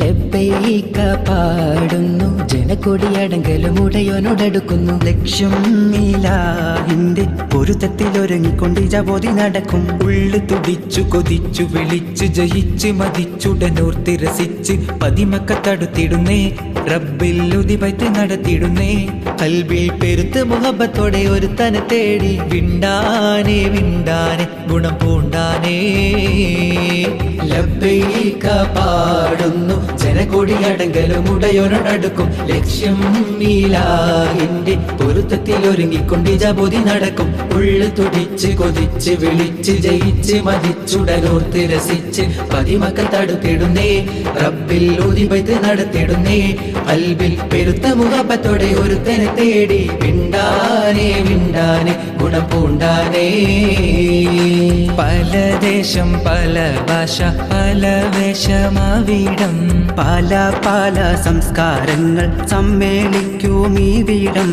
ലബ്ബൈക പാടുന്നു, ജനക്കൊടിയടങ്കലും ഉടയോനോടടുക്കുന്നു. ലക്ഷ്യം ഇലാഹിന്റെ പൊരുത്തത്തിലൊരുങ്ങിക്കൊണ്ട് ഇജാബോധി നടക്കും. ഉള്ളു തുടിച്ചു കൊതിച്ചു വിളിച്ചു ജയിച്ച് മതിച്ചുടനോർത്ത് രസിച്ച് പതിമക്ക തടുത്തിടുന്നേ, റബ്ബിൽ ഉദിപത്ത് നടത്തിടുന്നേ. കൽബിൽ പെരുത്ത് മുഹബത്തോടെ ഒരു തന തേടി വിണ്ടാനേ വിണ്ടാനെ ഗുണം പൂണ്ടാനേ. ലബ്ബൈക പാടുന്നു, ജനകൊടിയടങ്കലും ഉടയോനോടടുക്കും. ലക്ഷ്യം ഇലാഹിന്റെ പൊരുത്തത്തിലൊരുങ്ങിക്കൊണ്ട് ഇജാബോധി നടക്കും. ഉള്ളു തുടിച്ച് കൊതിച്ച് വിളിച്ച് ജയിച്ച് മതിച്ചുടനോർത്ത് രസിച്ച് പതിമക്ക തടുത്തിടുന്നേ, റബ്ബിൽ ഉദിപത്ത് നടത്തിടുന്നേ. കൽബിൽ പെരുത്ത മുഹബത്തോടെ ഒരു തന തേടി വിണ്ടാനേ വിണ്ടാനെ ഗുണം പൂണ്ടാനേ. പല ദേശം പല ഭാഷ പല വേഷമാവിടം, പല പല സംസ്കാരങ്ങൾ സമ്മേളിക്കും ഈ വീടം.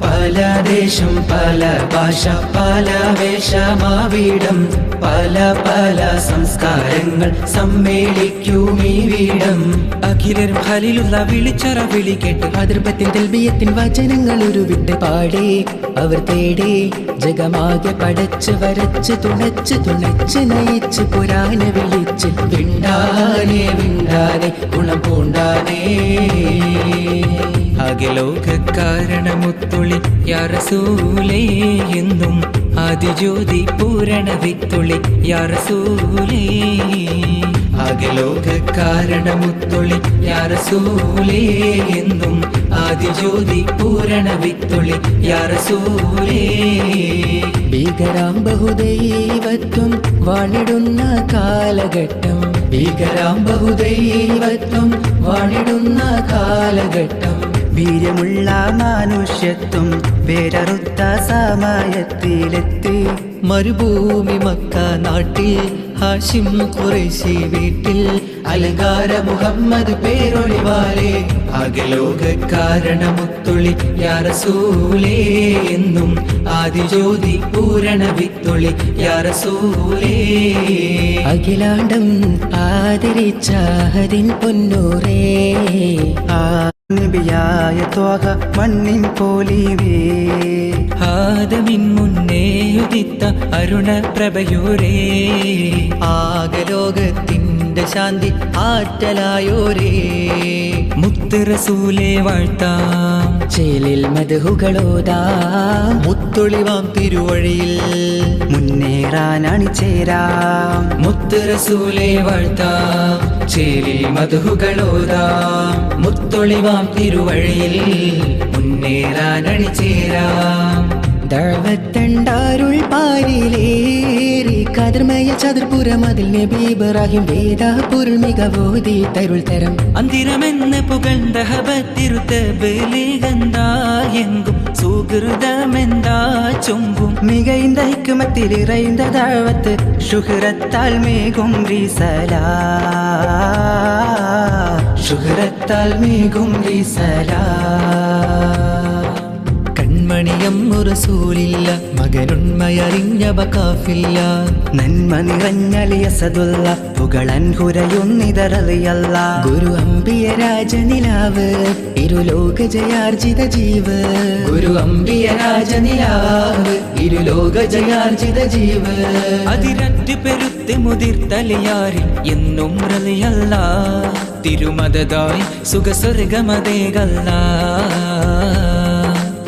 പല ദേശം പല ഭാഷ പല വേഷമാവിടം, പല പല സംസ്കാരങ്ങൾ സമ്മേളിക്കും ഈ വീടം. അഖിലരും ഖലീലുള്ള വിളിച്ചറ വിളി കേട്ട് അതിർപ്പത്തിൻ തെൽബിയത്തിൻ വചനങ്ങൾ ഉരുവിട്ട് പാടി അവർ തേടി ജഗമാകെ പടച്ച് വരച്ച് തുണച്ച് തുണച്ച് നയിച്ച് പുരാന വിളിച്ച് വിണ്ടാനേ വിണ്ടാനെ ഗുണം പൂണ്ടാനേ. അഖിലോകാരണമുത്തുളി യാ റസൂലേ എന്നും ആദിജ്യോതി പൂരണ വിത്തുളി യാ റസൂലേ. അഖിലോകാരണമുത്തുളി യാ റസൂലേ എന്നും ആദിജ്യോതി പൂരണ വിത്തുളി യാ റസൂലേ. ഭീകരാം ബഹുദൈവത്വം വാണിടുന്ന കാലഘട്ടം, ഭീകരാം ബഹുദൈവത്വം വാണിടുന്ന കാലഘട്ടം. വീര്യമുള്ള മനുഷ്യത്വം വേരറുത്ത സമയത്തിലെത്തി. മരുഭൂമി മക്ക നാട്ടിൽ ഹാഷിം ഖുറൈശി വീട്ടിൽ അലങ്കാര മുഹമ്മദ് പേരൊളിവാലേ. അഖിലോകാരണമുത്തുളി യാ റസൂലേ എന്നും ആദിജ്യോതി പൂരണ വിത്തുളി യാ റസൂലേ. അഖിലാണ്ടം ആദരിച്ച അതിൻ പൊന്നൂറേ, നബിയായ ത്വാഹ മണ്ണിൻ പോലിവേ. ആദമിൻ മുന്നേ ഉദിത്ത അരുണ പ്രഭയോരേ, ആകലോകത്തിന്റെ ശാന്തി ആറ്റലായോരേ. മുത്ത് റസൂലേ വാഴ്ത്താം, ചേലിൽ മദ്ഹുകളോതാ മുത്തൊളിവാം തിരുവഴിയിൽ മുന്നേറാനാണ് ചേരാം. മുത്ത് റസൂലേ വാഴ്ത്താം, ചേലിൽ മദ്ഹുകളോതാം മുത്തൊളിവാം തിരുവഴിയിൽ മുന്നേറാനണി ചേരാം. ദഅവത്തണ്ടാരുൾ പാരിലേറി കതിർമയ ചതുർപുരം അതിൽ നബി ഇബ്രാഹിം വേദ പൊരുൾ മികവോതി തരുൾ തരം. അന്തിരമെന്ന് പുകഴ്ന്ന ഹബത്തിരുത്തബലികന്താ എങ്കും സുഹൃതമെന്താ ചൊങ്കും. മികൈந்த ഹിക്മത്തിൽ ഇറൈந்த ദഅവത്ത് ശുഹ്റത്താൽ മേഘും റിസലാ, ശുഹ്റത്താൽ മേഘും റിസലാ. കൺമണിയം റസൂലില്ല മകനുണ്മയറിഞ്ഞ ബകാഫില്ല. നന്മ നിറഞ്ഞലിയസതുള്ള പുകളൻ ഹുരയുന്നിതറിയല്ല. ഗുരു അംബിയ രാജനിലാവ് ഇരുലോക ജയാർജിത ജീവ്, ഗുരു അംബിയ രാജനിലാവ് ഇരുലോക ജയാർജിത ജീവ്. അതിരറ്റ് പെരുത്ത് മുതിർത്തലിയാരിൽ എന്നും റളിയല്ല, തിരുമദതായി സുഖസ്വർഗമതേകല്ല,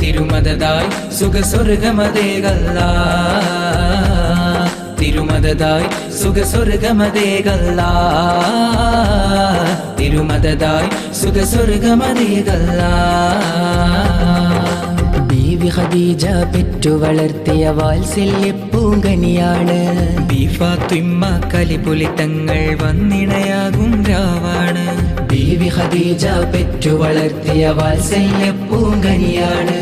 തിരുമദതായി സുഖസ്വർഗമതേകല്ല, തിരുമദതായി സുഖസ്വർഗമതേകല്ല, തിരുമദതായി സുഖസ്വർഗമതേകല്ല. ബീവി ഖദീജ പെറ്റു വളർത്തിയ വാത്സല്യ പൂങ്കനിയാണ്. ഫാത്തിമ കലിപുലിത്തങ്ങൾ വന്നിണയാകും രാവാണ്. ബീവി ഖദീജ പെറ്റു വളർത്തിയ വാത്സല്യ പൂങ്കനിയാണ്.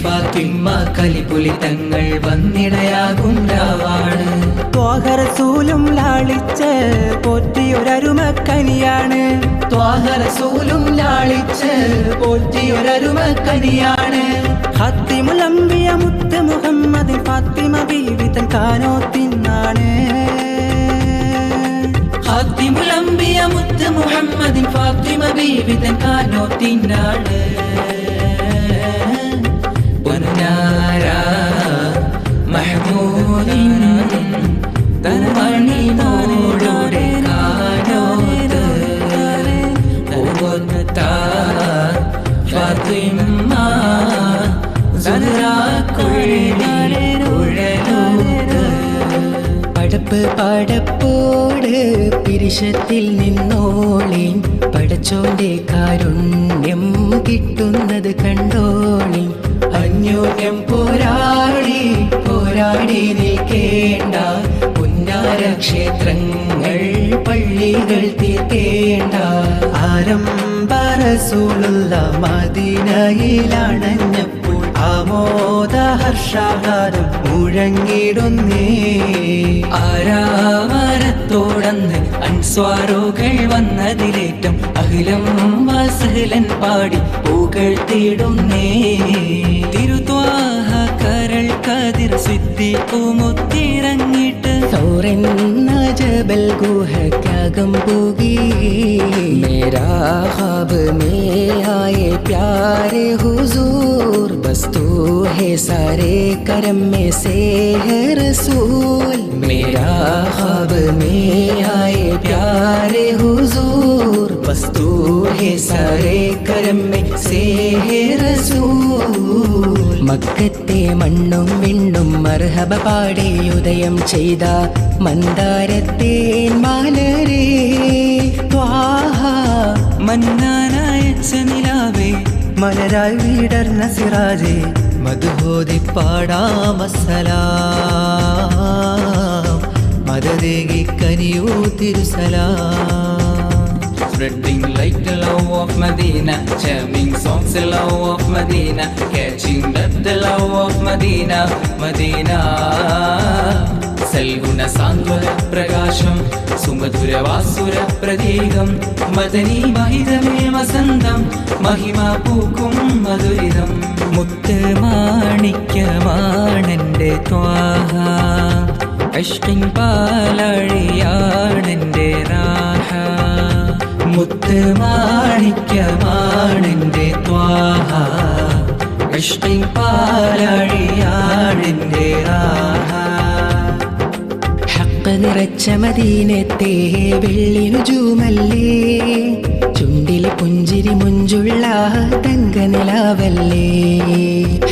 ഫാത്തിമ കലിപുലിത്തങ്ങൾ വന്നിണയാകും രാവാണ്. ത്വാഹ റസൂലും ലാളിച്ച് പോറ്റിയൊരരുമക്കനിയാണ്. ത്വാഹ റസൂലും ലാളിച്ച് പോറ്റിയൊരരുമക്കനിയാണ്. ഖാത്തിമുൽ അംബിയ മുത്ത് മുഹമ്മദ് ഫാത്തിമ ബീവി തൻ കാനോത്തിനാണ്. ഖാത്തിമുൽ അംബിയ മുത്ത് മുഹമ്മദിൻ ഫാത്തിമ ബീവി തൻ കാനോത്തിനാണ് പൊന്നാര മഹ്മൂദിൻ തൻമണി മോളുടെ കാനോത്ത് ഓത്ത ഫാത്തിമ പടപ്പ് പടപ്പോട് പിരിശത്തിൽ നിന്നോളി പടച്ചോന്റെ കാരുണ്യം കിട്ടുന്നത് കണ്ടോളി അന്യോന്യം പോരാടി പോരാടി നിൽക്കേണ്ട പുന്നാര ക്ഷേത്രങ്ങൾ പള്ളികൾ തീർക്കേണ്ട ആരംഭ റസൂലുള്ള മദീനയിലണഞ്ഞപ്പോൾ ആമോദ ഹർഷാദം മുഴങ്ങിടുന്നേ ആരാമരത്തോടന്ന് അൻസ്വാറുകൾ വന്നതിലേറ്റം അഖിലം വസഹലൻ പാടി പുകഴ്ത്തിടുന്നേ തിരുത്വാഹ കരൾ കതിർ സിദ്ദീഖുമുത്തിറങ്ങിട്ട് സൗറെന്ന ജബൽ ഗുഹക്കകം പോകി മേരാ ഖ്വാബ് മേ ആയേ പ്യാരെ ഹുസൂർ ബസ് തൂ ഹേ സാരേ കരം में से है रसूल मेरा ख्वाब में आए प्यारे हुजूर बस तू है सारे करम में से है रसूल മക്കത്തെ മണ്ണും വിണ്ണും മർഹബ പാടി ഉദയം ചെയ്ത മന്ദാരത്തേൻ മാലരേ ത്വാഹ മന്നാനായ നിലാവേ മലരായി വിടർന്ന സിറാജേ മധുഹോതി പാടാമസലാം മദദേകി കനിയൂ തിരുസലാം Spreading like the love of Medina, jamming songs the love of Medina, catching up the love of Medina, Medina. സൽഗുണ സാന്ത്വന പ്രകാശം സുമധുര വാസുര പ്രതീകം മദനി മഹിതമേ വസന്തം മഹിമ പൂക്കും മധുരിതം മുത്ത് മാണിക്യമാണെന്റെ ത്വാഹ ഇഷ്കിൻ പാലഴിയാണെന്റെ റാഹ മുത്ത് മാണിക്യമാണെന്റെ ത്വാഹ ഇഷ്കിൻ പാലഴിയാണെന്റെ റാഹ നിറച്ച മദീനത്തെ വെള്ളി നുജൂമല്ലേ ചുണ്ടിൽ പുഞ്ചിരി മുഞ്ചുള്ള തങ്ക നിലാവല്ലേ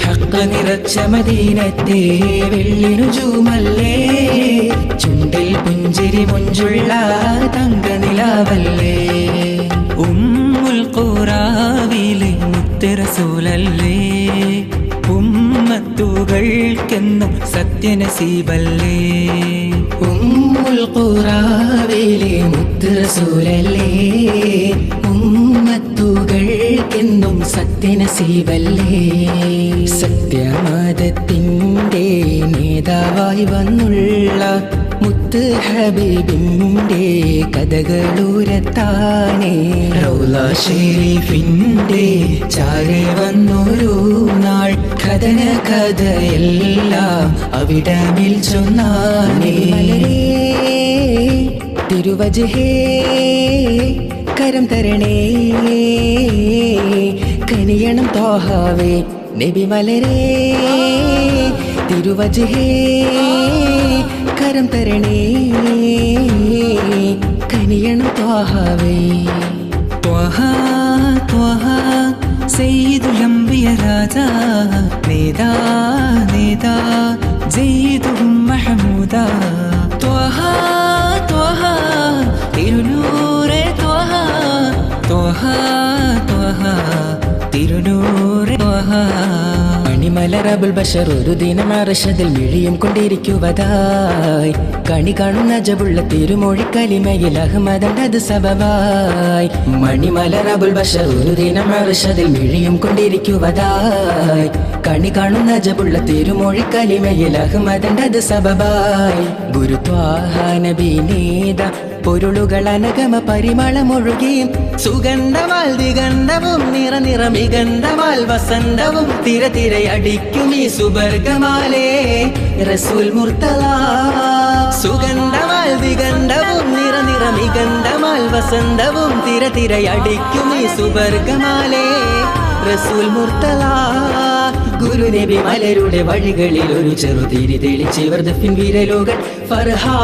ഹഖ് നിറച്ച മദീനത്തെ വെള്ളി നുജൂമല്ലേ ചുണ്ടിൽ പുഞ്ചിരി മുഞ്ചുള്ള തങ്ക നിലാവല്ലേ ഉമ്മുൽ ഖുറാവിലെ മുത്ത് റസൂലല്ലേ ഉമ്മത്തുകൾക്കെന്നും സത്യനസീബല്ലേ ഉമ്മുൽ ഖുറാവിലെ മുത്ത് റസൂലല്ലേ ഉമ്മത്തുകൾക്കെന്നും സത്യനസീബല്ലേ സത്യമതത്തിൻ്റെ നേതാവായി വന്നുള്ള മുത്ത് ഹബീബിൻ്റെ കഥകളൂരത്താനേ റൗള ഷരീഫിൻ്റെ ചാരെ വന്നൊരു നാൾ കഥന കഥയെല്ലാം അവിടമിൽ ചൊന്നാനേ തിരുവജഹേ കരം തരണേ കനിയണം തോഹാവേ നബി മലരേ തിരുവജഹേ കരം തരണേ കനിയണം തോഹാവേ ത്വഹ ത്വഹ സയ്യിദുൽ അംബിയ രാജാ നേതാ നേതാ സയ്യിദുഹും മഹമൂദ ത്വഹ ത്വഹ തിരുനൂറെ ത്വഹ ത്വഹ ത്വഹ തിരുനൂറെ ത്വഹ മണിമലറബുൽ ബഷർ ഒരു ദിനം അർശദിൽ മിഴിയും കൊണ്ടിരിക്കുവതായി കണി കാണുന്ന ജബുള്ള തിരുമൊഴി കലിമയിൽ അഹ്മദത് സബബായി മണിമലറബുൽ ബഷർ ഒരു ദിനം അർശദിൽ മിഴിയും കൊണ്ടിരിക്കുവതായി കണി കാണുന്ന ജബുള്ള തിരുമൊഴി കലിമയിൽ അഹ്മദത് സബബായി ഗുരുത്വാഹ നബി നേത പൊരുളുകൾ അനഗമ പരിമളമൊഴുകിയും സുഗന്ധമാൽ ദിഗന്ധവും നിറമികന്ധമാൽ വസന്തവും തിരതിരയടിക്കും ഈ സുബർഗമാലേ റസൂൽ മുർത്തല സുഗന്ധമാൽ ദിഗന്ധവും നിറനിറമിഗന്ധമാൽ വസന്തവും തിരതിരയടിക്കും ഈ സുവർഗമാലേ റസൂൽ മുർത്തല ഗുരുനബി മലരുടെ വഴികളിൽ ഒരു ചെറുതിരി തെളിച്ചിവർ ദഫിൻ വീരലോകൻ ഫർഹാ